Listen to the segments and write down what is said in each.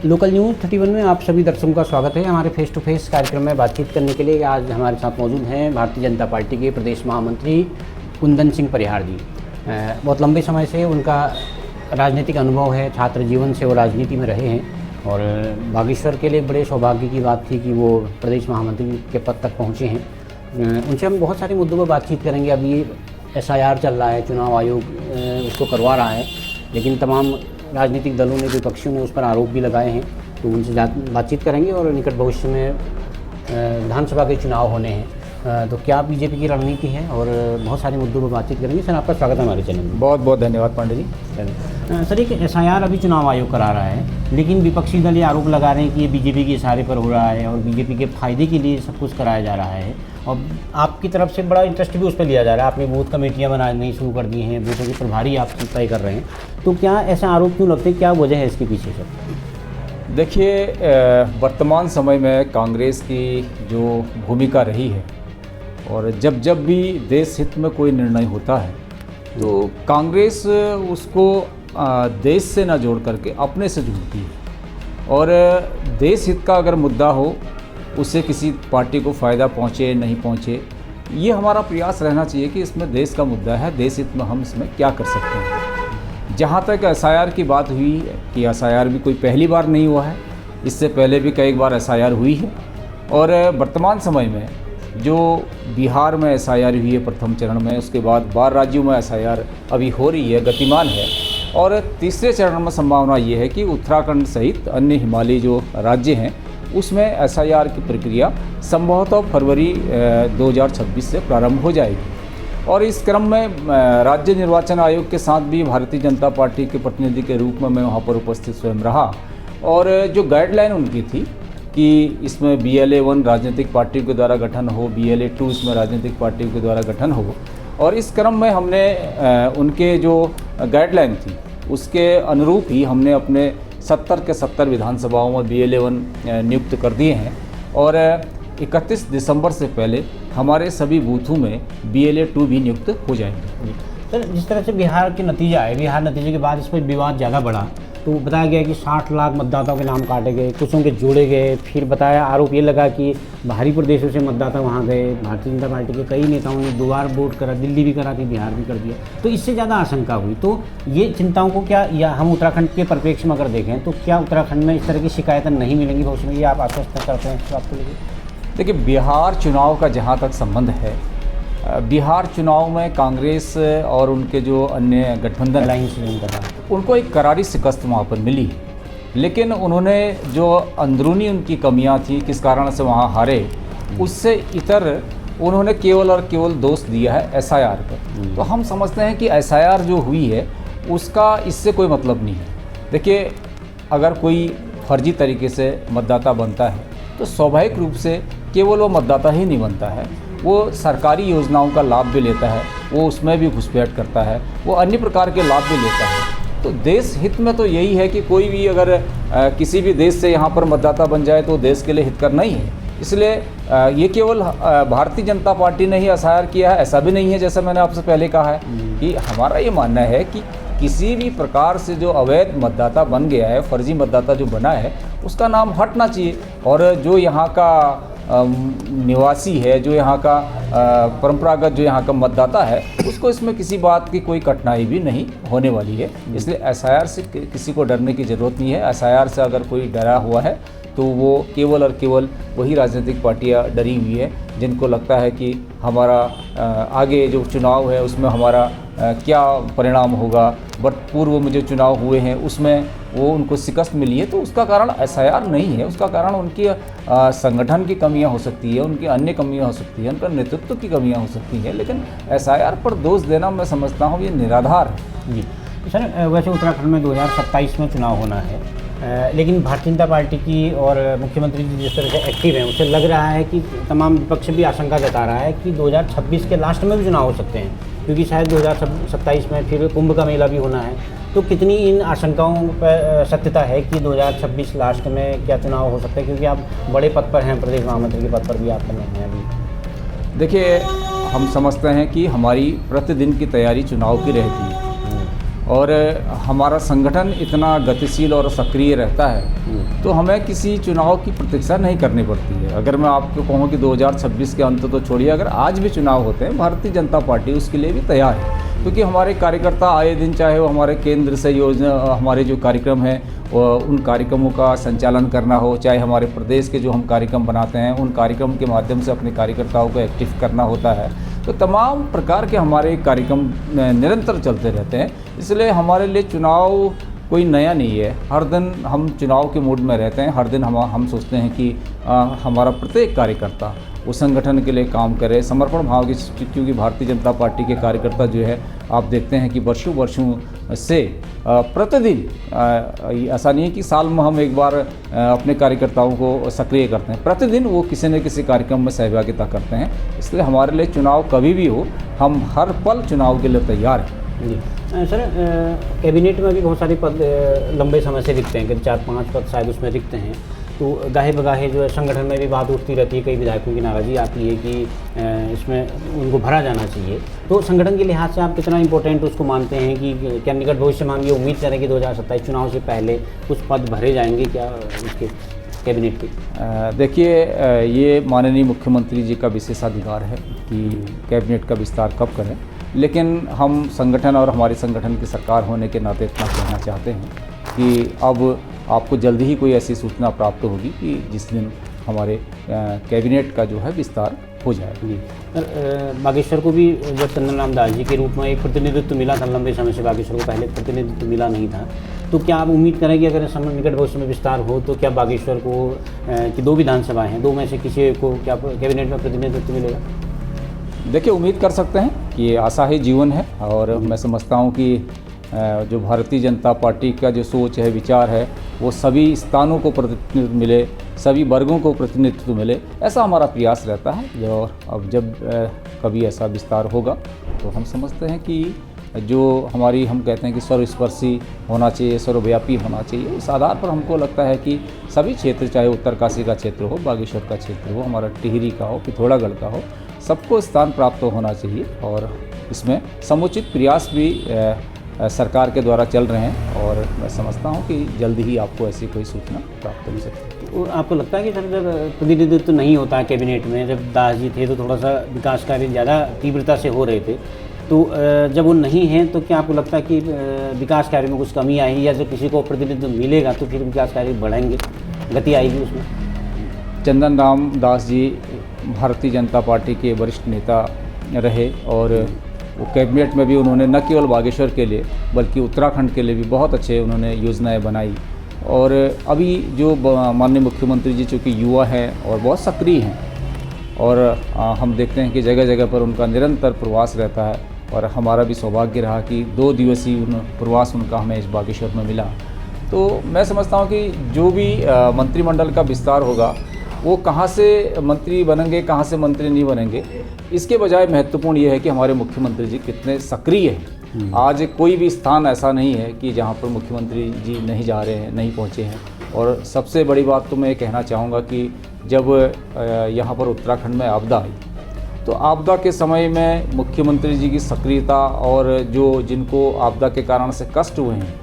Local news 31 में आप सभी दर्शकों का स्वागत है। हमारे फेस टू फेस कार्यक्रम में बातचीत करने के लिए आज हमारे साथ मौजूद हैं भारतीय जनता पार्टी के प्रदेश महामंत्री कुंदन सिंह परिहार जी। बहुत लंबे समय से उनका राजनीतिक अनुभव है, छात्र जीवन से वो राजनीति में रहे हैं और बागेश्वर के लिए बड़े सौभाग्य की बात थी कि वो प्रदेश महामंत्री के पद तक पहुँचे हैं। उनसे हम बहुत सारे मुद्दों पर बातचीत करेंगे। अभी SIR चल रहा है, चुनाव आयोग उसको करवा रहा है, लेकिन तमाम राजनीतिक दलों ने, विपक्षियों ने उस पर आरोप भी लगाए हैं, तो उनसे बातचीत करेंगे। और निकट भविष्य में विधानसभा के चुनाव होने हैं, तो क्या बीजेपी की रणनीति है और बहुत सारे मुद्दों पर बातचीत करेंगे। सर, आपका स्वागत है हमारे चैनल में। बहुत बहुत धन्यवाद पांडे जी। सर, एक SIR अभी चुनाव आयोग करा रहा है, लेकिन विपक्षी दल ये आरोप लगा रहे हैं कि ये बीजेपी के इशारे पर हो रहा है और बीजेपी के फायदे के लिए सब कुछ कराया जा रहा है। और आपकी तरफ से बड़ा इंटरेस्ट भी उस पर लिया जा रहा है। आपने बूथ कमेटियाँ बनानी शुरू कर दी हैं, बूथों के प्रभारी आप तय कर रहे हैं, तो क्या ऐसे आरोप क्यों लगते हैं, क्या वजह है इसके पीछे सर? देखिए, वर्तमान समय में कांग्रेस की जो भूमिका रही है और जब भी देश हित में कोई निर्णय होता है तो कांग्रेस उसको देश से ना जोड़ करके अपने से जोड़ती है। और देश हित का अगर मुद्दा हो, उससे किसी पार्टी को फ़ायदा पहुँचे नहीं पहुँचे, ये हमारा प्रयास रहना चाहिए कि इसमें देश का मुद्दा है, देश हित में हम इसमें क्या कर सकते हैं। जहाँ तक SIR की बात हुई कि SIR भी कोई पहली बार नहीं हुआ है, इससे पहले भी कई बार SIR हुई है। और वर्तमान समय में जो बिहार में SIR हुई है प्रथम चरण में, उसके बाद 12 राज्यों में SIR अभी हो रही है, गतिमान है। और तीसरे चरण में संभावना ये है कि उत्तराखंड सहित अन्य हिमालयी जो राज्य हैं उसमें SIR की प्रक्रिया संभवतः फरवरी 2026 से प्रारंभ हो जाएगी। और इस क्रम में राज्य निर्वाचन आयोग के साथ भी भारतीय जनता पार्टी के प्रतिनिधि के रूप में मैं वहाँ पर उपस्थित स्वयं रहा। और जो गाइडलाइन उनकी थी कि इसमें BLA-1 राजनीतिक पार्टियों के द्वारा गठन हो, BLA-2 इसमें राजनीतिक पार्टियों के द्वारा गठन हो। और इस क्रम में हमने उनके जो गाइडलाइन थी उसके अनुरूप ही हमने अपने 70 के 70 विधानसभाओं में BLA-1 नियुक्त कर दिए हैं। और 31 दिसंबर से पहले हमारे सभी बूथों में BLA-2 भी नियुक्त हो जाएंगे। सर, जिस तरह से बिहार के नतीजा है, बिहार नतीजे के बाद इस पर विवाद ज़्यादा बढ़ा, तो बताया गया कि 60 लाख मतदाताओं के नाम काटे गए, कुछों के जोड़े गए। फिर बताया, आरोप ये लगा कि बाहरी प्रदेशों से मतदाता वहाँ गए। भारतीय जनता पार्टी के कई नेताओं ने 2 बार वोट करा, दिल्ली भी करा थी, बिहार भी कर दिया, तो इससे ज़्यादा आशंका हुई। तो ये चिंताओं को क्या, या हम उत्तराखंड के परिप्रेक्ष्य में अगर देखें तो क्या उत्तराखंड में इस तरह की शिकायतें नहीं मिलेंगी भविष्य में, ये आप आश्वस्त करते हैं इस बात को लेकर? देखिए, बिहार चुनाव का जहाँ तक संबंध है, बिहार चुनाव में कांग्रेस और उनके जो अन्य गठबंधन अलायंस उनको एक करारी शिकस्त वहाँ पर मिली। लेकिन उन्होंने जो अंदरूनी उनकी कमियां थी, किस कारण से वहाँ हारे, उससे इतर उन्होंने केवल और केवल दोष दिया है SIR पर। तो हम समझते हैं कि SIR जो हुई है उसका इससे कोई मतलब नहीं है। देखिए, अगर कोई फर्जी तरीके से मतदाता बनता है तो स्वाभाविक रूप से केवल वो मतदाता ही नहीं बनता है, वो सरकारी योजनाओं का लाभ भी लेता है, वो उसमें भी घुसपैठ करता है, वो अन्य प्रकार के लाभ भी लेता है। तो देश हित में तो यही है कि कोई भी अगर किसी भी देश से यहाँ पर मतदाता बन जाए तो देश के लिए हितकर नहीं है। इसलिए ये केवल भारतीय जनता पार्टी ने ही SIR किया है, ऐसा भी नहीं है। जैसा मैंने आपसे पहले कहा है कि हमारा ये मानना है कि किसी भी प्रकार से जो अवैध मतदाता बन गया है, फर्जी मतदाता जो बना है, उसका नाम हटना चाहिए। और जो यहाँ का निवासी है, जो यहाँ का परंपरागत जो यहाँ का मतदाता है, उसको इसमें किसी बात की कोई कठिनाई भी नहीं होने वाली है। इसलिए SIR से किसी को डरने की ज़रूरत नहीं है। SIR से अगर कोई डरा हुआ है तो वो केवल और केवल वही राजनीतिक पार्टियाँ डरी हुई है जिनको लगता है कि हमारा आगे जो चुनाव है उसमें हमारा क्या परिणाम होगा। बट पूर्व में जो चुनाव हुए हैं उसमें वो उनको शिकस्त मिली है, तो उसका कारण SIR नहीं है, उसका कारण उनकी संगठन की कमियां हो सकती है, उनकी अन्य कमियां हो सकती है, उनका नेतृत्व की कमियां हो सकती हैं। लेकिन SIR पर दोष देना मैं समझता हूँ ये निराधार है। जी सर, वैसे उत्तराखंड में 2027 में चुनाव होना है, लेकिन भारतीय जनता पार्टी की और मुख्यमंत्री जी जिस तरह से एक्टिव हैं, उससे लग रहा है कि तमाम विपक्ष भी आशंका जता रहा है कि 2026 के लास्ट में भी चुनाव हो सकते हैं, क्योंकि शायद 2027 में फिर कुंभ का मेला भी होना है। तो कितनी इन आशंकाओं पर सत्यता है कि 2026 लास्ट में क्या चुनाव हो सकता है, क्योंकि आप बड़े पद पर हैं, प्रदेश महामंत्री के पद पर भी आप बने हैं अभी? देखिए, हम समझते हैं कि हमारी प्रतिदिन की तैयारी चुनाव की रहती है और हमारा संगठन इतना गतिशील और सक्रिय रहता है तो हमें किसी चुनाव की प्रतीक्षा नहीं करनी पड़ती है। अगर मैं आपको कहूँ कि 2026 के अंत तो छोड़िए, अगर आज भी चुनाव होते हैं, भारतीय जनता पार्टी उसके लिए भी तैयार है, क्योंकि हमारे कार्यकर्ता आए दिन, चाहे वो हमारे केंद्र से योजना, हमारे जो कार्यक्रम हैं उन कार्यक्रमों का संचालन करना हो, चाहे हमारे प्रदेश के जो हम कार्यक्रम बनाते हैं उन कार्यक्रम के माध्यम से अपने कार्यकर्ताओं को एक्टिव करना होता है, तो तमाम प्रकार के हमारे कार्यक्रम निरंतर चलते रहते हैं। इसलिए हमारे लिए चुनाव कोई नया नहीं है, हर दिन हम चुनाव के मूड में रहते हैं। हर दिन हम सोचते हैं कि हमारा प्रत्येक कार्यकर्ता उस संगठन के लिए काम करे, समर्पण भाव की, क्योंकि भारतीय जनता पार्टी के कार्यकर्ता जो है आप देखते हैं कि वर्षों से प्रतिदिन, ऐसा नहीं है कि साल में हम एक बार अपने कार्यकर्ताओं को सक्रिय करते हैं, प्रतिदिन वो किसी न किसी कार्यक्रम में सहभागिता करते हैं। इसलिए हमारे लिए चुनाव कभी भी हो, हम हर पल चुनाव के लिए तैयार हैं। जी सर, कैबिनेट में भी बहुत सारे पद लंबे समय से रिक्त हैं, करीब 4-5 पद शायद उसमें रिक्त हैं, तो गाहे बगाहे जो है संगठन में भी बात उठती रहती है, कई विधायकों की नाराज़ी आती है कि इसमें उनको भरा जाना चाहिए। तो संगठन के लिहाज से आप कितना इम्पोर्टेंट उसको मानते हैं कि क्या निकट भविष्य में हम ये उम्मीद करें कि 2027 चुनाव से पहले कुछ पद भरे जाएंगे क्या उसके कैबिनेट के? देखिए, ये माननीय मुख्यमंत्री जी का विशेषाधिकार है कि कैबिनेट का विस्तार कब करें, लेकिन हम संगठन और हमारे संगठन की सरकार होने के नाते इतना कहना चाहते हैं कि अब आपको जल्दी ही कोई ऐसी सूचना प्राप्त होगी कि जिस दिन हमारे कैबिनेट का जो है विस्तार हो जाएगा। जी सर, बागेश्वर को भी जब चंदन राम दास जी के रूप में एक प्रतिनिधित्व मिला था, लंबे समय से बागेश्वर को पहले प्रतिनिधित्व मिला नहीं था, तो क्या आप उम्मीद करें कि अगर समय निकट भविष्य में विस्तार हो तो क्या बागेश्वर को कि 2 विधानसभाएँ हैं, 2 में से किसी को क्या कैबिनेट में प्रतिनिधित्व मिलेगा? देखिए, उम्मीद कर सकते हैं कि ये आशा ही जीवन है, और मैं समझता हूँ कि जो भारतीय जनता पार्टी का जो सोच है, विचार है, वो सभी स्थानों को प्रतिनिधित्व मिले, सभी वर्गों को प्रतिनिधित्व मिले, ऐसा हमारा प्रयास रहता है। और अब जब कभी ऐसा विस्तार होगा तो हम समझते हैं कि जो हमारी, हम कहते हैं कि सर्वस्पर्शी होना चाहिए, सर्वव्यापी होना चाहिए, इस आधार पर हमको लगता है कि सभी क्षेत्र, चाहे उत्तरकाशी का क्षेत्र हो, बागेश्वर का क्षेत्र हो, हमारा टिहरी का हो, पिथौरागढ़ का हो, सबको स्थान प्राप्त होना चाहिए। और इसमें समुचित प्रयास भी सरकार के द्वारा चल रहे हैं, और मैं समझता हूं कि जल्दी ही आपको ऐसी कोई सूचना प्राप्त हो सकती है। तो आपको लगता है कि सर जब प्रतिनिधित्व नहीं होता है कैबिनेट में, जब दास जी थे तो थोड़ा सा विकास कार्य ज़्यादा तीव्रता से हो रहे थे, तो जब वो नहीं हैं तो क्या आपको लगता है कि विकास कार्य में कुछ कमी आई, या जब किसी को प्रतिनिधित्व मिलेगा तो फिर विकास कार्य बढ़ेंगे, गति आएगी उसमें? चंदन राम दास जी भारतीय जनता पार्टी के वरिष्ठ नेता रहे, और वो कैबिनेट में भी उन्होंने न केवल बागेश्वर के लिए बल्कि उत्तराखंड के लिए भी बहुत अच्छे उन्होंने योजनाएं बनाई। और अभी जो माननीय मुख्यमंत्री जी चूँकि युवा हैं और बहुत सक्रिय हैं, और हम देखते हैं कि जगह जगह पर उनका निरंतर प्रवास रहता है, और हमारा भी सौभाग्य रहा कि 2 दिवसीय प्रवास उनका हमें इस बागेश्वर में मिला। तो मैं समझता हूँ कि जो भी मंत्रिमंडल का विस्तार होगा, वो कहाँ से मंत्री बनेंगे, कहाँ से मंत्री नहीं बनेंगे, इसके बजाय महत्वपूर्ण ये है कि हमारे मुख्यमंत्री जी कितने सक्रिय हैं। आज कोई भी स्थान ऐसा नहीं है कि जहाँ पर मुख्यमंत्री जी नहीं जा रहे हैं, नहीं पहुँचे हैं। और सबसे बड़ी बात तो मैं ये कहना चाहूँगा कि जब यहाँ पर उत्तराखंड में आपदा आई, तो आपदा के समय में मुख्यमंत्री जी की सक्रियता, और जो जिनको आपदा के कारण से कष्ट हुए हैं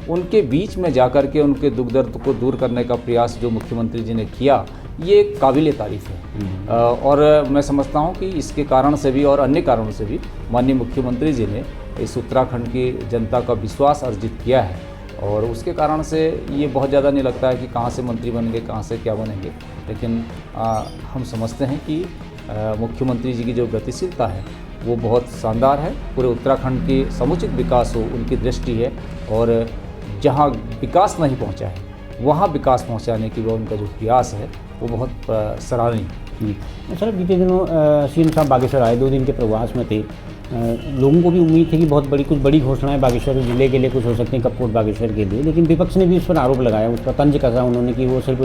उनके बीच में जाकर के उनके दुख दर्द को दूर करने का प्रयास जो मुख्यमंत्री जी ने किया, ये काबिल तारीफ़ है। और मैं समझता हूँ कि इसके कारण से भी और अन्य कारणों से भी माननीय मुख्यमंत्री जी ने इस उत्तराखंड की जनता का विश्वास अर्जित किया है, और उसके कारण से ये बहुत ज़्यादा नहीं लगता है कि कहाँ से मंत्री बनेंगे, कहाँ से क्या बनेंगे। लेकिन हम समझते हैं कि मुख्यमंत्री जी की जो गतिशीलता है वो बहुत शानदार है। पूरे उत्तराखंड के समुचित विकास हो, उनकी दृष्टि है, और जहाँ विकास नहीं पहुँचा है वहाँ विकास पहुँचाने की वो उनका जो प्रयास है वो बहुत सराहनीय। सर, बीते दिनों सीएम साहब बागेश्वर आए, 2 दिन के प्रवास में थे। लोगों को भी उम्मीद थी कि बहुत कुछ बड़ी घोषणाएं बागेश्वर जिले के लिए कुछ हो सकती हैं, कपकोट बागेश्वर के लिए, लेकिन विपक्ष ने भी इस पर आरोप लगाया, उसका तंज कसा उन्होंने कि वो सिर्फ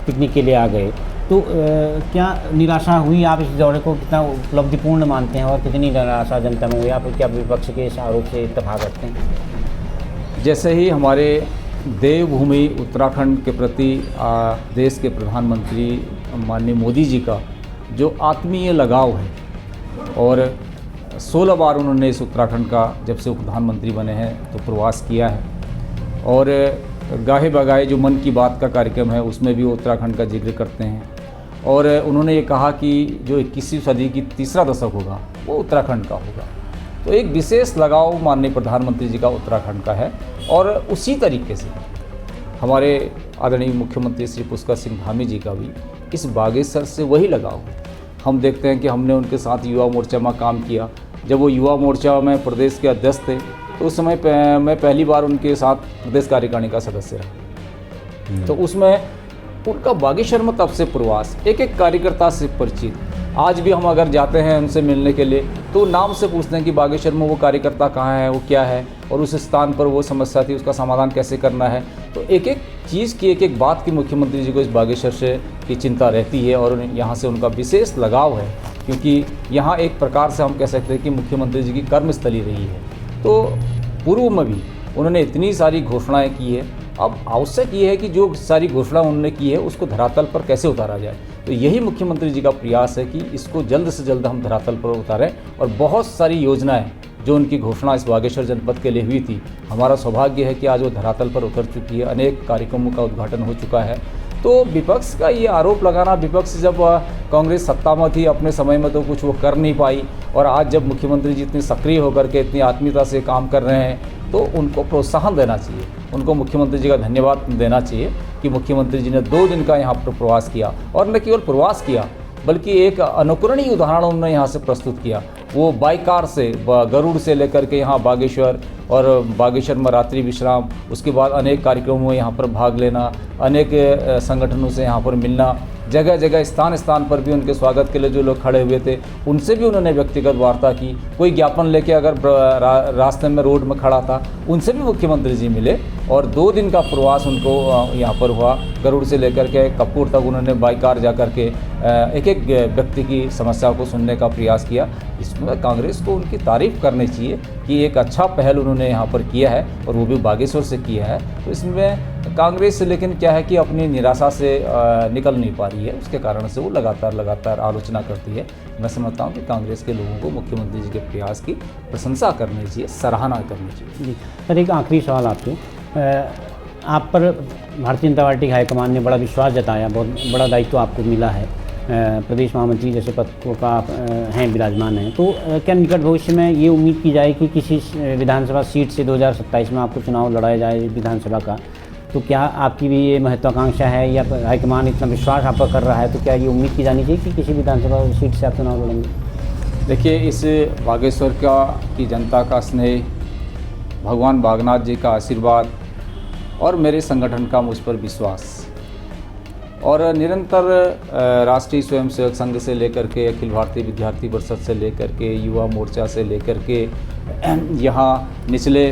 पिकनिक के लिए आ गए। तो क्या निराशा हुई? आप इस दौरे को कितना उपलब्धिपूर्ण मानते हैं और कितनी निराशा जनता में हुई? आप क्या विपक्ष के इस आरोप से इत्तेफाक रखते हैं? जैसे ही हमारे देवभूमि उत्तराखंड के प्रति देश के प्रधानमंत्री माननीय मोदी जी का जो आत्मीय लगाव है, और 16 बार उन्होंने इस उत्तराखंड का जब से प्रधानमंत्री बने हैं तो प्रवास किया है और गाहे बगाहे जो मन की बात का कार्यक्रम है उसमें भी वो उत्तराखंड का जिक्र करते हैं और उन्होंने ये कहा कि जो 21वीं सदी की तीसरा दशक होगा वो उत्तराखंड का होगा। तो एक विशेष लगाव माननीय प्रधानमंत्री जी का उत्तराखंड का है और उसी तरीके से हमारे आदरणीय मुख्यमंत्री श्री पुष्कर सिंह धामी जी का भी इस बागेश्वर से वही लगाव है। हम देखते हैं कि हमने उनके साथ युवा मोर्चा में काम किया। जब वो युवा मोर्चा में प्रदेश के अध्यक्ष थे तो उस समय मैं पहली बार उनके साथ प्रदेश कार्यकारिणी का सदस्य रहा। तो उसमें उनका बागेश्वर में तब से प्रवास, एक एक कार्यकर्ता से परिचित। आज भी हम अगर जाते हैं उनसे मिलने के लिए तो नाम से पूछते हैं कि बागेश्वर में वो कार्यकर्ता कहाँ है, वो क्या है और उस स्थान पर वो समस्या थी उसका समाधान कैसे करना है। तो एक एक चीज़ की, एक एक बात की मुख्यमंत्री जी को इस बागेश्वर से की चिंता रहती है और यहाँ से उनका विशेष लगाव है, क्योंकि यहाँ एक प्रकार से हम कह सकते हैं कि मुख्यमंत्री जी की कर्मस्थली रही है। तो पूर्व में भी उन्होंने इतनी सारी घोषणाएँ की है, अब आवश्यक ये है कि जो सारी घोषणा उन्होंने की है उसको धरातल पर कैसे उतारा जाए। तो यही मुख्यमंत्री जी का प्रयास है कि इसको जल्द से जल्द हम धरातल पर उतारें और बहुत सारी योजनाएं जो उनकी घोषणा इस बागेश्वर जनपद के लिए हुई थी, हमारा सौभाग्य है कि आज वो धरातल पर उतर चुकी है। अनेक कार्यक्रमों का उद्घाटन हो चुका है। तो विपक्ष का ये आरोप लगाना, विपक्ष जब कांग्रेस सत्ता में थी अपने समय में तो कुछ वो कर नहीं पाई और आज जब मुख्यमंत्री जी इतनी सक्रिय होकर के इतनी आत्मीयता से काम कर रहे हैं तो उनको प्रोत्साहन देना चाहिए, उनको मुख्यमंत्री जी का धन्यवाद देना चाहिए कि मुख्यमंत्री जी ने 2 दिन का यहाँ पर प्रवास किया और न केवल प्रवास किया बल्कि एक अनुकरणीय उदाहरण उन्होंने यहाँ से प्रस्तुत किया। वो बाई कार से गरुड़ से लेकर के यहाँ बागेश्वर और बागेश्वर में रात्रि विश्राम, उसके बाद अनेक कार्यक्रमों में यहाँ पर भाग लेना, अनेक संगठनों से यहाँ पर मिलना, जगह जगह स्थान स्थान पर भी उनके स्वागत के लिए जो लोग खड़े हुए थे उनसे भी उन्होंने व्यक्तिगत वार्ता की। कोई ज्ञापन लेके अगर रास्ते में रोड में खड़ा था उनसे भी मुख्यमंत्री जी मिले और 2 दिन का प्रवास उनको यहाँ पर हुआ। गरुड़ से लेकर के कपूर तक उन्होंने बाई कार जा कर के एक एक व्यक्ति की समस्या को सुनने का प्रयास किया। इसमें कांग्रेस को उनकी तारीफ़ करनी चाहिए कि एक अच्छा पहल उन्होंने यहाँ पर किया है और वो भी बागेश्वर से किया है। तो इसमें कांग्रेस लेकिन क्या है कि अपनी निराशा से निकल नहीं पा रही है, उसके कारण से वो लगातार आलोचना करती है। मैं समझता हूँ कि कांग्रेस के लोगों को मुख्यमंत्री जी के प्रयास की प्रशंसा करनी चाहिए, सराहना करनी चाहिए। जी सर, एक आखिरी सवाल आपसे, आप पर भारतीय जनता पार्टी हाईकमान ने बड़ा विश्वास जताया, बहुत बड़ा दायित्व आपको मिला है, प्रदेश महामंत्री जैसे पद का आप हैं, विराजमान हैं। तो क्या निकट भविष्य में ये उम्मीद की जाए कि किसी विधानसभा सीट से 2027 में आपको चुनाव लड़ाया जाए विधानसभा का, तो क्या आपकी भी ये महत्वाकांक्षा है या हाईकमान इतना विश्वास आप पर कर रहा है तो क्या ये उम्मीद की जानी चाहिए कि किसी विधानसभा सीट से आप चुनाव लड़ेंगे? देखिए, इस बागेश्वर की जनता का स्नेह, भगवान बागनाथ जी का आशीर्वाद और मेरे संगठन का मुझ पर विश्वास और निरंतर राष्ट्रीय स्वयंसेवक संघ से लेकर के अखिल भारतीय विद्यार्थी परिषद से लेकर के युवा मोर्चा से लेकर के यहाँ निचले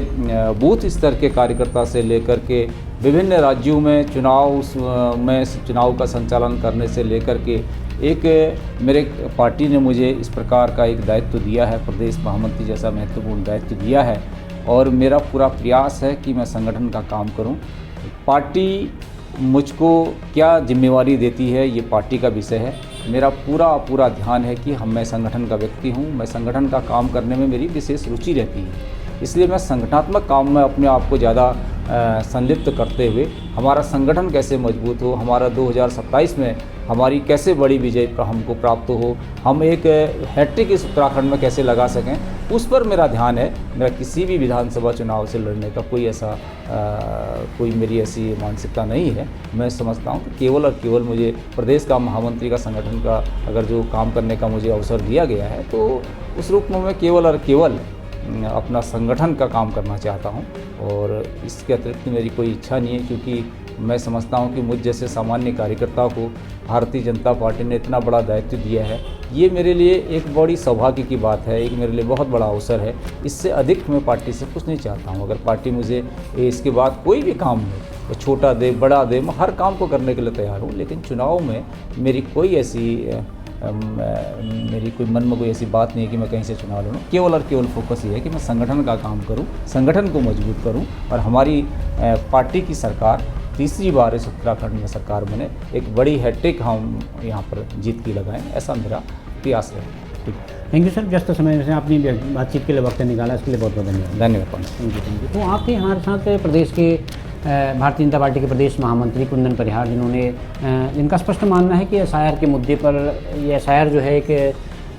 बूथ स्तर के कार्यकर्ता से लेकर के विभिन्न राज्यों में चुनाव का संचालन करने से लेकर के एक मेरे पार्टी ने मुझे इस प्रकार का एक दायित्व दिया है, प्रदेश महामंत्री जैसा महत्वपूर्ण दायित्व दिया है और मेरा पूरा प्रयास है कि मैं संगठन का काम करूं। पार्टी मुझको क्या जिम्मेवारी देती है ये पार्टी का विषय है। मेरा पूरा ध्यान है कि मैं संगठन का व्यक्ति हूं, मैं संगठन का काम करने में मेरी विशेष रुचि रहती है, इसलिए मैं संगठनात्मक काम में अपने आप को ज़्यादा संलिप्त करते हुए हमारा संगठन कैसे मजबूत हो, हमारा 2027 में हमारी कैसे बड़ी विजय हमको प्राप्त हो, हम एक हैट्रिक इस उत्तराखंड में कैसे लगा सकें, उस पर मेरा ध्यान है। मेरा किसी भी विधानसभा चुनाव से लड़ने का कोई मेरी ऐसी मानसिकता नहीं है। मैं समझता हूँ कि केवल और केवल मुझे प्रदेश का महामंत्री का संगठन का अगर जो काम करने का मुझे अवसर दिया गया है तो उस रूप में मैं केवल और केवल अपना संगठन का काम करना चाहता हूं और इसके अतिरिक्त मेरी कोई इच्छा नहीं है, क्योंकि मैं समझता हूं कि मुझ जैसे सामान्य कार्यकर्ता को भारतीय जनता पार्टी ने इतना बड़ा दायित्व दिया है। ये मेरे लिए एक बड़ी सौभाग्य की बात है, एक मेरे लिए बहुत बड़ा अवसर है। इससे अधिक मैं पार्टी से कुछ नहीं चाहता हूँ। अगर पार्टी मुझे इसके बाद कोई भी काम हो, तो छोटा दे बड़ा दे, मैं हर काम को करने के लिए तैयार हूँ, लेकिन चुनाव में मेरी कोई मन में कोई ऐसी बात नहीं है कि मैं कहीं से चुनाव लड़ूँ। केवल और केवल फोकस ये है कि मैं संगठन का काम करूँ, संगठन को मजबूत करूँ और हमारी पार्टी की सरकार तीसरी बार इस उत्तराखंड में सरकार बने, एक बड़ी हैट्रिक हम यहाँ पर जीत की लगाएं, ऐसा मेरा प्रयास है। ठीक। थैंक यू सर, व्यस्त समय से अपनी बातचीत के लिए वक्त निकाला, इसके लिए बहुत बहुत धन्यवाद। धन्यवाद। Thank you. तो आप थे हमारे साथ प्रदेश के भारतीय जनता पार्टी के प्रदेश महामंत्री कुंदन परिहार, जिनका स्पष्ट मानना है कि एसआईआर के मुद्दे पर ये एसआईआर जो है एक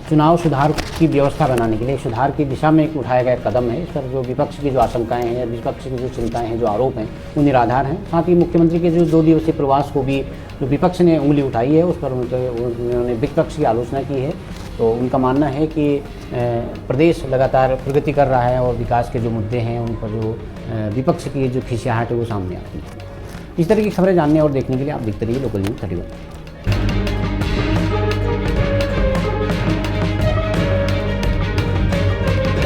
चुनाव सुधार की व्यवस्था बनाने के लिए, सुधार की दिशा में एक उठाया गया कदम है। इस पर जो विपक्ष की जो आशंकाएं हैं या विपक्ष की जो चिंताएं हैं, जो आरोप हैं, वो निराधार हैं। साथ ही मुख्यमंत्री के जो 2 दिवसीय प्रवास को भी जो विपक्ष ने उंगली उठाई है, उस पर उन्होंने विपक्ष की आलोचना की है। तो उनका मानना है कि प्रदेश लगातार प्रगति कर रहा है और विकास के जो मुद्दे हैं उन पर जो विपक्ष की जो खिसियाहट है वो सामने आती है। इस तरह की खबरें जानने और देखने के लिए आप देखते रहिए लोकल न्यूज़ 31।